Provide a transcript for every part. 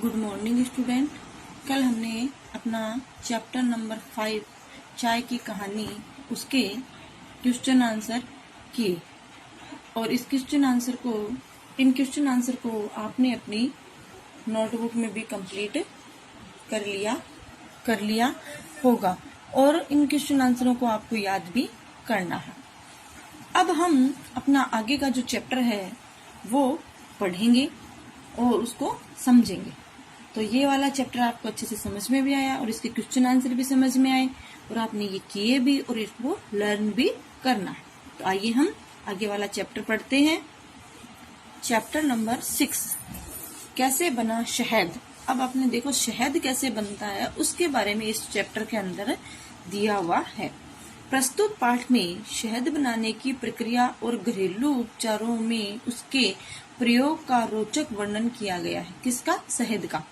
Good morning student. कल हमने अपना चैप्टर नंबर 5 चाय की कहानी उसके क्वेश्चन आंसर किए और इन क्वेश्चन आंसर को आपने अपनी नोटबुक में भी कंप्लीट कर लिया होगा और इन क्वेश्चन आंसरों को आपको याद भी करना है। अब हम अपना आगे का जो चैप्टर है वो पढ़ेंगे और उसको समझेंगे। तो ये वाला चैप्टर आपको अच्छे से समझ में भी आया और इसके क्वेश्चन आंसर भी समझ में आए और आपने ये किए भी और इसको लर्न भी करना है। तो आइए हम आगे वाला चैप्टर पढ़ते हैं। चैप्टर नंबर 6, कैसे बना शहद। अब आपने देखो शहद कैसे बनता है उसके बारे में इस चैप्टर के अंदर दिया हुआ है। प्रस्तुत पाठ में शहद बनाने की प्रक्रिया और घरेलू उपचारों में उसके प्रयोग का रोचक वर्णन किया गया है। किसका? शहद का।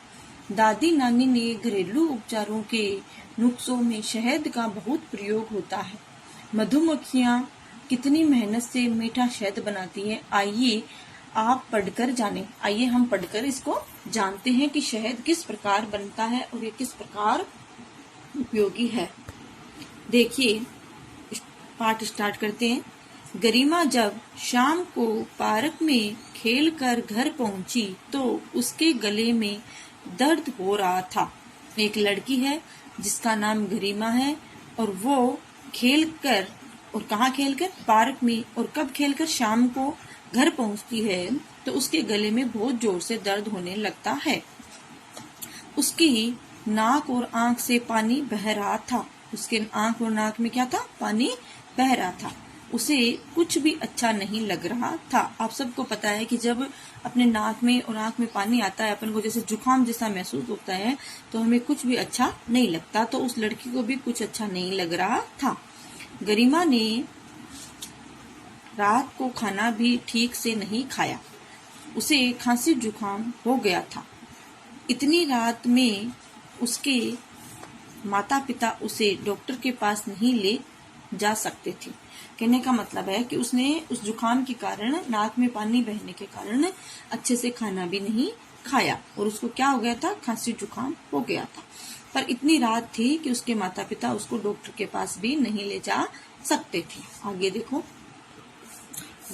दादी नानी ने घरेलू उपचारों के नुस्खों में शहद का बहुत प्रयोग होता है। मधुमक्खियां कितनी मेहनत से मीठा शहद बनाती है, आइए आप पढ़कर जानें। आइए हम पढ़कर इसको जानते हैं कि शहद किस प्रकार बनता है और ये किस प्रकार उपयोगी है। देखिए पाठ स्टार्ट करते हैं। गरिमा जब शाम को पार्क में खेलकर घर पहुंची तो उसके गले में दर्द हो रहा था। एक लड़की है जिसका नाम गरिमा है और वो खेलकर, और कहाँ खेलकर? पार्क में। और कब खेलकर? शाम को घर पहुंचती है तो उसके गले में बहुत जोर से दर्द होने लगता है। उसकी नाक और आंख से पानी बह रहा था। उसके आंख और नाक में क्या था? पानी बह रहा था। उसे कुछ भी अच्छा नहीं लग रहा था। आप सबको पता है कि जब अपने नाक में और आंख में पानी आता है, अपन को जैसे जुकाम जैसा महसूस होता है, तो हमें कुछ भी अच्छा नहीं लगता। तो उस लड़की को भी कुछ अच्छा नहीं लग रहा था। गरिमा ने रात को खाना भी ठीक से नहीं खाया। उसे खांसी जुकाम हो गया था। इतनी रात में उसके माता पिता उसे डॉक्टर के पास नहीं ले जा सकते थे। कहने का मतलब है कि उसने उस जुकाम के कारण, नाक में पानी बहने के कारण अच्छे से खाना भी नहीं खाया और उसको क्या हो गया था? खांसी जुकाम हो गया था। पर इतनी रात थी कि उसके माता पिता उसको डॉक्टर के पास भी नहीं ले जा सकते थे। आगे देखो।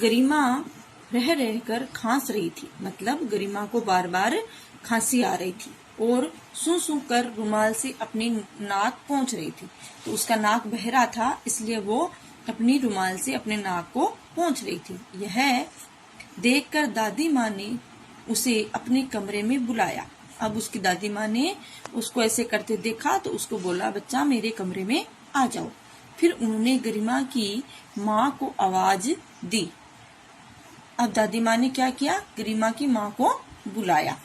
गरिमा रह रहकर खांस रही थी, मतलब गरिमा को बार बार खांसी आ रही थी और सूं सूं कर रुमाल से अपनी नाक पोंछ रही थी। तो उसका नाक बह रहा था, इसलिए वो अपनी रुमाल से अपने नाक को पोंछ रही थी। यह देखकर दादी माँ ने उसे अपने कमरे में बुलाया। अब उसकी दादी माँ ने उसको ऐसे करते देखा तो उसको बोला, बच्चा मेरे कमरे में आ जाओ। फिर उन्होंने गरिमा की माँ को आवाज दी। अब दादी माँ ने क्या किया? गरिमा की माँ को बुलाया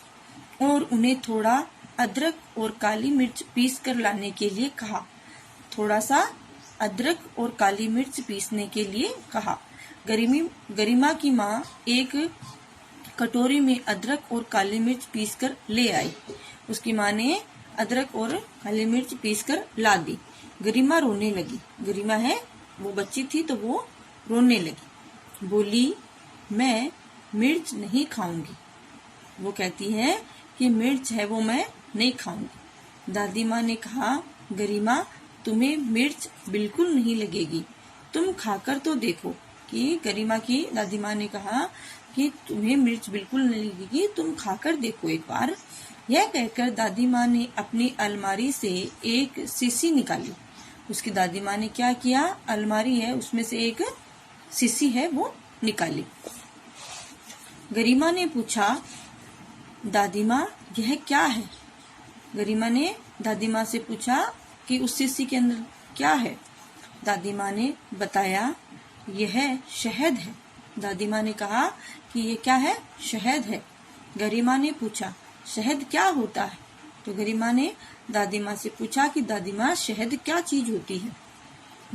और उन्हें थोड़ा अदरक और काली मिर्च पीस कर लाने के लिए कहा। थोड़ा सा अदरक और काली मिर्च पीसने के लिए कहा। गरिमा की माँ एक कटोरी में अदरक और काली मिर्च पीसकर ले आई। उसकी माँ ने अदरक और काली मिर्च पीसकर ला दी। गरिमा रोने लगी। गरिमा है वो बच्ची थी तो वो रोने लगी। बोली, मैं मिर्च नहीं खाऊंगी। वो कहती है कि मिर्च है वो मैं नहीं खाऊंगी। दादी माँ ने कहा, गरिमा तुम्हें मिर्च बिल्कुल नहीं लगेगी, तुम खाकर तो देखो। कि गरिमा की दादी माँ ने कहा कि तुम्हें मिर्च बिल्कुल नहीं लगेगी, तुम खाकर देखो एक बार। यह कहकर दादी माँ ने अपनी अलमारी से एक शीशी निकाली। उसकी दादी माँ ने क्या किया? अलमारी है उसमें से एक शीशी है वो निकाली। गरिमा ने पूछा, दादी माँ यह क्या है? गरिमा ने दादी माँ से पूछा कि उस शीशी के अंदर क्या है? दादी माँ ने बताया, यह शहद है। दादी माँ ने कहा कि ये क्या है? शहद है। गरिमा ने पूछा, शहद क्या होता है? तो गरिमा ने दादी माँ से पूछा कि दादी माँ शहद क्या चीज होती है?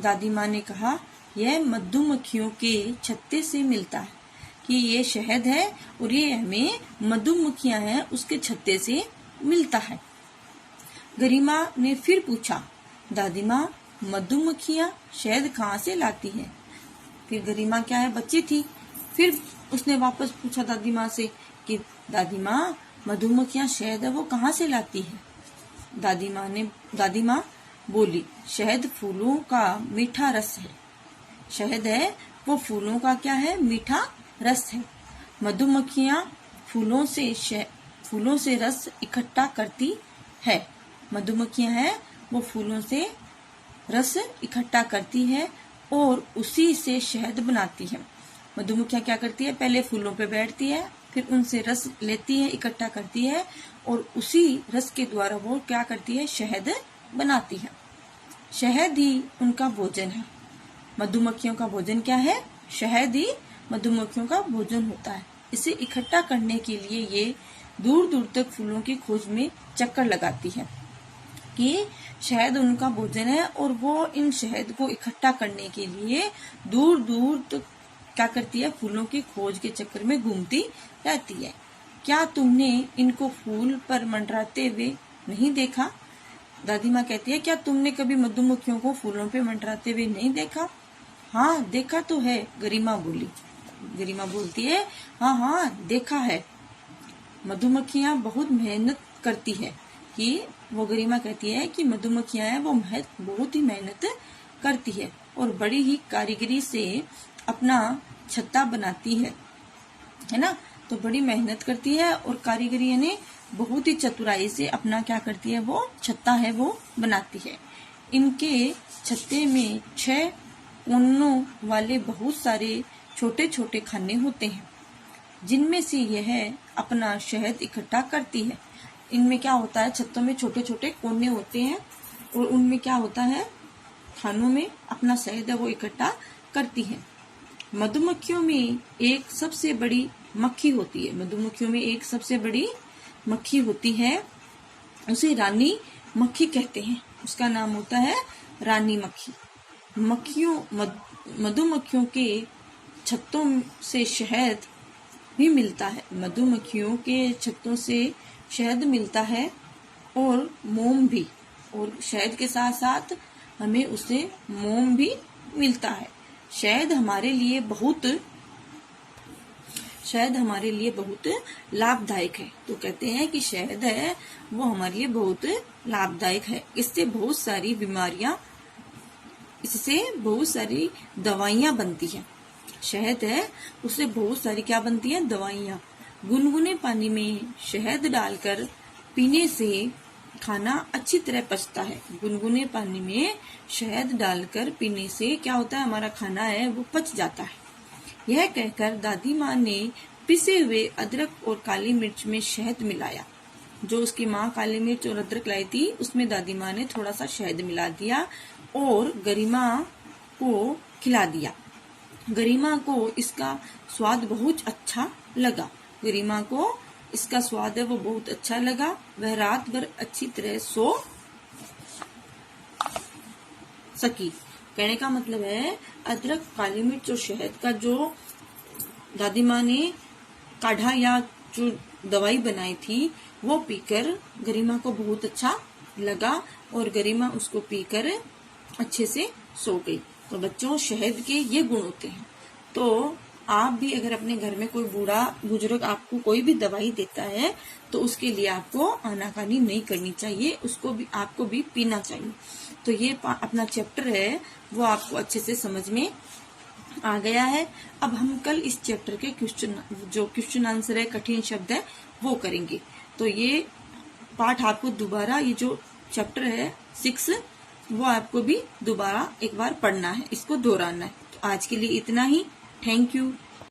दादी माँ ने कहा, यह मधुमक्खियों के छत्ते से मिलता है। कि ये शहद है और ये हमें मधुमक्खियां हैं उसके छत्ते से मिलता है। गरिमा ने फिर पूछा, दादी माँ मधुमक्खियां शहद कहाँ से लाती हैं? फिर गरिमा क्या है? बच्ची थी। फिर उसने वापस पूछा दादी माँ से कि दादी माँ मधुमक्खियां शहद है वो कहाँ से लाती है? दादी माँ बोली, शहद फूलों का मीठा रस है। शहद है वो फूलों का क्या है? मीठा रस है। मधुमक्खियां फूलों से रस इकट्ठा करती है। मधुमक्खियां हैं वो फूलों से रस इकट्ठा करती है और उसी से शहद बनाती है। मधुमक्खियां क्या करती है? पहले फूलों पे बैठती है, फिर उनसे रस लेती है, इकट्ठा करती है और उसी रस के द्वारा वो क्या करती है? शहद बनाती है। शहद ही उनका भोजन है। मधुमक्खियों का भोजन क्या है? शहद ही मधुमक्खियों का भोजन होता है। इसे इकट्ठा करने के लिए ये दूर दूर तक फूलों की खोज में चक्कर लगाती है कि शहद उनका भोजन है और वो इन शहद को इकट्ठा करने के लिए दूर दूर तक क्या करती है? फूलों की खोज के चक्कर में घूमती रहती है। क्या तुमने इनको फूल पर मंडराते हुए नहीं देखा? दादी माँ कहती है, क्या तुमने कभी मधुमक्खियों को फूलों पे मंडराते हुए नहीं देखा? हाँ, देखा तो है, गरिमा बोली। गरिमा बोलती है, हाँ देखा है। मधुमक्खियां बहुत मेहनत करती है कि वो गरिमा कहती है कि मधुमक्खियां हैं वो बहुत ही मेहनत करती है और बड़ी ही कारीगरी से अपना छत्ता बनाती है ना। तो बड़ी मेहनत करती है और कारीगरी यानी बहुत ही चतुराई से अपना क्या करती है? वो छत्ता है वो बनाती है। इनके छत्ते में 6 कोनों वाले बहुत सारे छोटे छोटे खाने होते हैं जिनमें से यह अपना शहद इकट्ठा करती है। इनमें क्या होता है? छत्तों में छोटे छोटे कोने होते हैं और उनमें क्या होता है? खानों में अपना शहद है वो इकट्ठा करती है। मधुमक्खियों में एक सबसे बड़ी मक्खी होती है। मधुमक्खियों में एक सबसे बड़ी मक्खी होती है, उसे रानी मक्खी कहते हैं। उसका नाम होता है रानी मक्खी। मधुमक्खियों के छत्तों से शहद भी मिलता है। मधुमक्खियों के छत्तों से शहद मिलता है और मोम भी, और शहद के साथ साथ हमें उससे मोम भी मिलता है। शहद हमारे लिए बहुत लाभदायक है। तो कहते हैं कि शहद है वो हमारे लिए बहुत लाभदायक है। इससे बहुत सारी दवाइयाँ बनती हैं। शहद है उससे बहुत सारी क्या बनती है? दवाइयाँ। गुनगुने पानी में शहद डालकर पीने से खाना अच्छी तरह पचता है। गुनगुने पानी में शहद डालकर पीने से क्या होता है? हमारा खाना है वो पच जाता है। यह कहकर दादी माँ ने पिसे हुए अदरक और काली मिर्च में शहद मिलाया। जो उसकी माँ काली मिर्च और अदरक लाई थी उसमें दादी माँ ने थोड़ा सा शहद मिला दिया और गरिमा को खिला दिया। गरिमा को इसका स्वाद बहुत अच्छा लगा। गरिमा को इसका स्वाद है वो बहुत अच्छा लगा। वह रात भर अच्छी तरह सो सकी। कहने का मतलब है अदरक, काली मिर्च और शहद का जो दादी माँ ने काढ़ा या जो दवाई बनाई थी वो पीकर गरिमा को बहुत अच्छा लगा और गरिमा उसको पीकर अच्छे से सो गई। तो बच्चों, शहद के ये गुण होते हैं। तो आप भी अगर अपने घर में कोई बूढ़ा बुजुर्ग आपको कोई भी दवाई देता है तो उसके लिए आपको आनाकानी नहीं करनी चाहिए, आपको भी पीना चाहिए। तो ये अपना चैप्टर है वो आपको अच्छे से समझ में आ गया है। अब हम कल इस चैप्टर के क्वेश्चन आंसर है, कठिन शब्द है वो करेंगे। तो ये पाठ आपको दोबारा, ये जो चैप्टर है 6 वो आपको भी दोबारा एक बार पढ़ना है, इसको दोहराना है। तो आज के लिए इतना ही। Thank you.